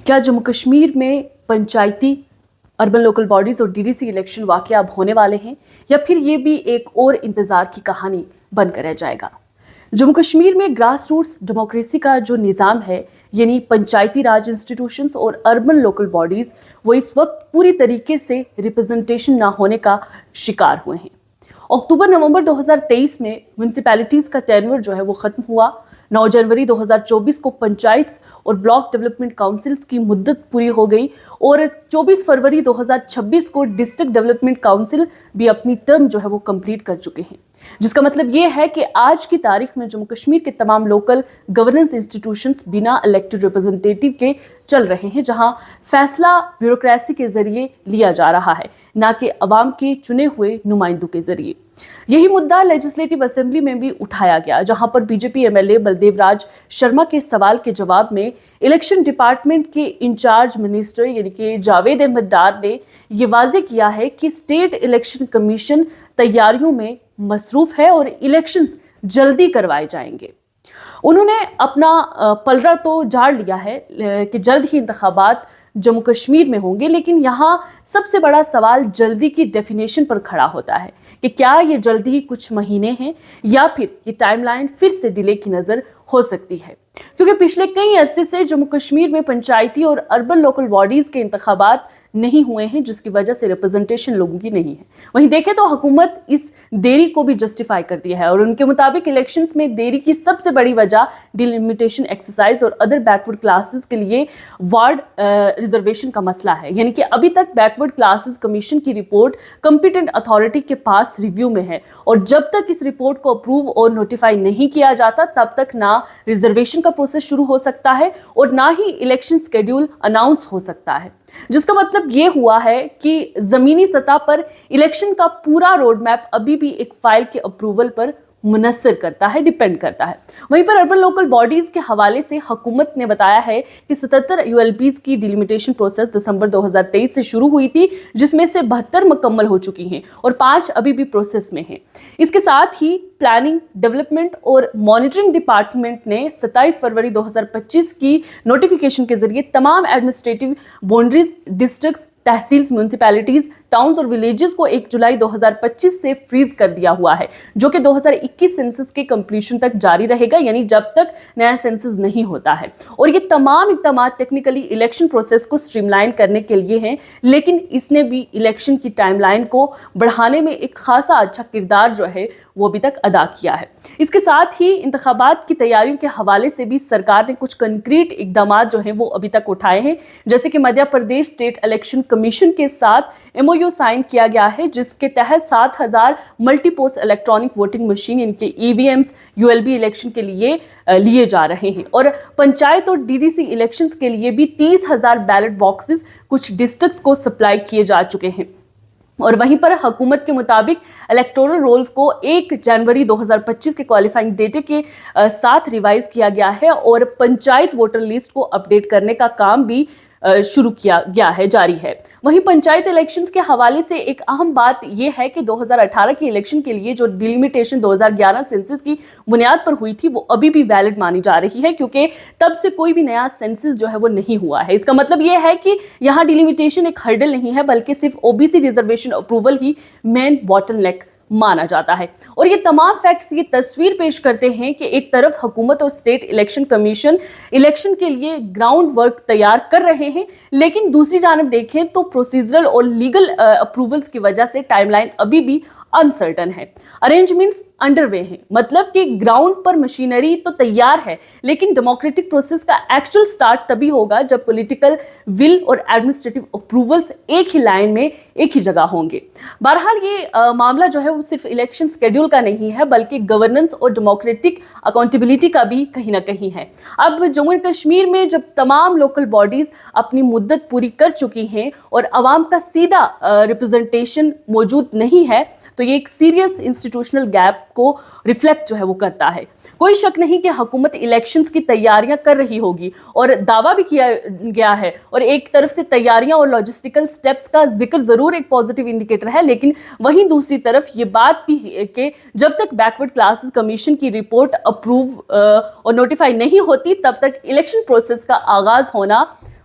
کیا جموں کشمیر میں پنچایتی urban local bodies اور DDC الیکشن واقعہ اب ہونے والے ہیں یا پھر یہ بھی ایک اور انتظار کی کہانی بن کر رہ جائے گا؟ جموں کشمیر میں گراس روٹس ڈیموکریسی کا جو نظام ہے، یعنی پنچایتی راج انسٹیٹیوشنز اور اربن لوکل باڈیز، وہ اس وقت پوری طریقے سے ریپرزنٹیشن نہ ہونے کا شکار ہوئے ہیں۔ اکتوبر نومبر 2023 میں میونسپیلٹیز کا ٹینور جو ہے وہ ختم ہوا۔ 9 جنوری 2024 کو پنچایتس اور بلاک ڈیولپمنٹ کاؤنسلز کی مدت پوری ہو گئی اور 24 فروری 2026 کو ڈسٹرکٹ ڈیولپمنٹ کاؤنسل بھی اپنی ٹرم جو ہے وہ کمپلیٹ کر چکے ہیں، جس کا مطلب یہ ہے کہ آج کی تاریخ میں جموں کشمیر کے تمام لوکل گورننس انسٹیٹیوشنز بنا الیکٹڈ ریپرزنٹیٹیو کے چل رہے ہیں، جہاں فیصلہ بیوروکریسی کے ذریعے لیا جا رہا ہے، نہ کہ عوام کے چنے ہوئے نمائندوں کے ذریعے۔ یہی مدعا لیجسلیٹو اسمبلی میں بھی اٹھایا گیا، جہاں پر BJP MLA بلدیو راج شرما کے سوال کے جواب میں الیکشن ڈپارٹمنٹ کے انچارج منسٹر یعنی کہ جاوید احمد ڈار نے یہ واضح کیا ہے کہ اسٹیٹ الیکشن کمیشن تیاریوں میں مصروف ہے اور الیکشنز جلدی کروائے جائیں گے۔ انہوں نے اپنا پلڑا تو جھاڑ لیا ہے کہ جلد ہی انتخابات جموں کشمیر میں ہوں گے، لیکن یہاں سب سے بڑا سوال جلدی کی ڈیفینیشن پر کھڑا ہوتا ہے کہ کیا یہ جلدی کچھ مہینے ہیں یا پھر یہ ٹائم لائن پھر سے ڈیلے کی نظر ہو سکتی ہے، کیونکہ پچھلے کئی عرصے سے جموں کشمیر میں پنچایتی اور اربن لوکل باڈیز کے انتخابات نہیں ہوئے ہیں، جس کی وجہ سے ریپرزنٹیشن لوگوں کی نہیں ہے۔ وہیں دیکھیں تو حکومت اس دیری کو بھی جسٹیفائی کرتی ہے اور ان کے مطابق الیکشنز میں دیری کی سب سے بڑی وجہ ڈیلیمیٹیشن ایکسرسائز اور ادر بیکورڈ کلاسز کے لیے وارڈ ریزرویشن کا مسئلہ ہے، یعنی کہ ابھی تک بیکورڈ کلاسز کمیشن کی رپورٹ کمپیٹنٹ اتھارٹی کے پاس ریویو میں ہے اور جب تک اس رپورٹ کو اپروو اور نوٹیفائی نہیں کیا جاتا تب تک نہ ریزرویشن کا پروسیس شروع ہو سکتا ہے اور نہ ہی الیکشن سکیڈول اناؤنس ہو سکتا ہے، جس کا مطلب یہ ہوا ہے کہ زمینی سطح پر الیکشن کا پورا روڈ میپ ابھی بھی ایک فائل کے اپروول پر منحصر کرتا ہے، ڈیپینڈ کرتا ہے۔ وہیں پر اربن لوکل باڈیز کے حوالے سے حکومت نے بتایا ہے کہ 77 ULPs کی ڈیلیمیٹیشن پروسیس دسمبر 2023 سے شروع ہوئی تھی، جس میں سے 72 مکمل ہو چکی ہیں اور 5 ابھی بھی پروسیس میں ہیں۔ اس کے ساتھ ہی پلاننگ، ڈیولپمنٹ اور مانیٹرنگ ڈپارٹمنٹ نے 27 فروری 2025 کی نوٹیفیکیشن کے ذریعے تمام ایڈمنسٹریٹو باؤنڈریز، ڈسٹرکٹس، تحصیلز، میونسپیلٹیز، ٹاؤنز اور ولیجز کو 1 جولائی 2025 سے فریز کر دیا ہوا ہے، جو کہ 2021 سینسس کے کمپلیشن تک جاری رہے گا، یعنی جب تک نیا سینسس نہیں ہوتا ہے۔ اور یہ تمام اقدامات ٹیکنیکلی الیکشن پروسیس کو سٹریم لائن کرنے کے لیے ہیں، لیکن اس نے بھی الیکشن کی ٹائم لائن کو بڑھانے میں ایک خاصا اچھا کردار جو ہے وہ ابھی تک ادا کیا ہے۔ اس کے ساتھ ہی انتخابات کی تیاریوں کے حوالے سے بھی سرکار نے کچھ کنکریٹ اقدامات جو ہیں وہ ابھی تک اٹھائے ہیں، جیسے کہ Madhya Pradesh state election commission کے ساتھ MOU سائن کیا گیا ہے، جس کے تحت 7000 multi post electronic voting machine in کے EVMs ULB الیکشن کے لیے لیے جا رہے ہیں اور پنچایت اور DDC الیکشنز کے لیے بھی 30,000 بیلٹ باکسز کچھ ڈسٹرکٹس کو سپلائی کیے جا چکے ہیں۔ اور وہیں پر حکومت کے مطابق الیکٹورل رولز کو 1 جنوری 2025 کے کوالیفائنگ ڈیٹے کے ساتھ ریوائز کیا گیا ہے اور پنچایت ووٹر لسٹ کو اپڈیٹ کرنے کا کام بھی شروع کیا گیا ہے، جاری ہے۔ وہیں پنچایت الیکشنز کے حوالے سے ایک اہم بات یہ ہے کہ 2018 کی الیکشن کے لیے جو ڈیلیمیٹیشن 2011 سینسس کی بنیاد پر ہوئی تھی وہ ابھی بھی ویلڈ مانی جا رہی ہے، کیونکہ تب سے کوئی بھی نیا سینسس جو ہے وہ نہیں ہوا ہے۔ اس کا مطلب یہ ہے کہ یہاں ڈیلیمیٹیشن ایک ہرڈل نہیں ہے، بلکہ صرف OBC ریزرویشن اپروول ہی مین باٹل نیک مانا جاتا ہے۔ اور یہ تمام فیکٹس یہ تصویر پیش کرتے ہیں کہ ایک طرف حکومت اور اسٹیٹ الیکشن کمیشن الیکشن کے لیے گراؤنڈ ورک تیار کر رہے ہیں، لیکن دوسری جانب دیکھیں تو پروسیجرل اور لیگل اپروولز کی وجہ سے ٹائم لائن ابھی بھی انسرٹن ہے۔ ارینجمنٹس انڈر وے ہیں، مطلب کہ گراؤنڈ پر مشینری تو تیار ہے، لیکن ڈیموکریٹک پروسیس کا ایکچوئل سٹارٹ تبھی ہوگا جب پولیٹیکل ول اور ایڈمنسٹریٹو اپروولز ایک ہی لائن میں ایک ہی جگہ ہوں گے۔ بہرحال یہ معاملہ جو ہے وہ صرف الیکشن سکیڈول کا نہیں ہے، بلکہ گورننس اور ڈیموکریٹک اکاؤنٹیبلٹی کا بھی کہیں نہ کہیں ہے۔ اب جموں کشمیر میں جب تمام لوکل باڈیز اپنی مدت پوری کر چکی ہیں اور عوام کا سیدھا ریپرزنٹیشن موجود نہیں ہے، تو یہ ایک سیریس انسٹیٹیوشنل گیپ کو ریفلیکٹ جو ہے وہ کرتا ہے۔ کوئی شک نہیں کہ حکومت الیکشنز کی تیاریاں کر رہی ہوگی اور دعویٰ بھی کیا گیا ہے، اور ایک طرف سے تیاریاں اور لاجسٹیکل سٹیپس کا ذکر ضرور ایک پازیٹیو انڈیکیٹر ہے، لیکن وہیں دوسری طرف یہ بات بھی ہے کہ جب تک بیکورڈ کلاسز کمیشن کی رپورٹ اپروو اور نوٹیفائی نہیں ہوتی تب تک الیکشن پروسیس کا آغاز ہونا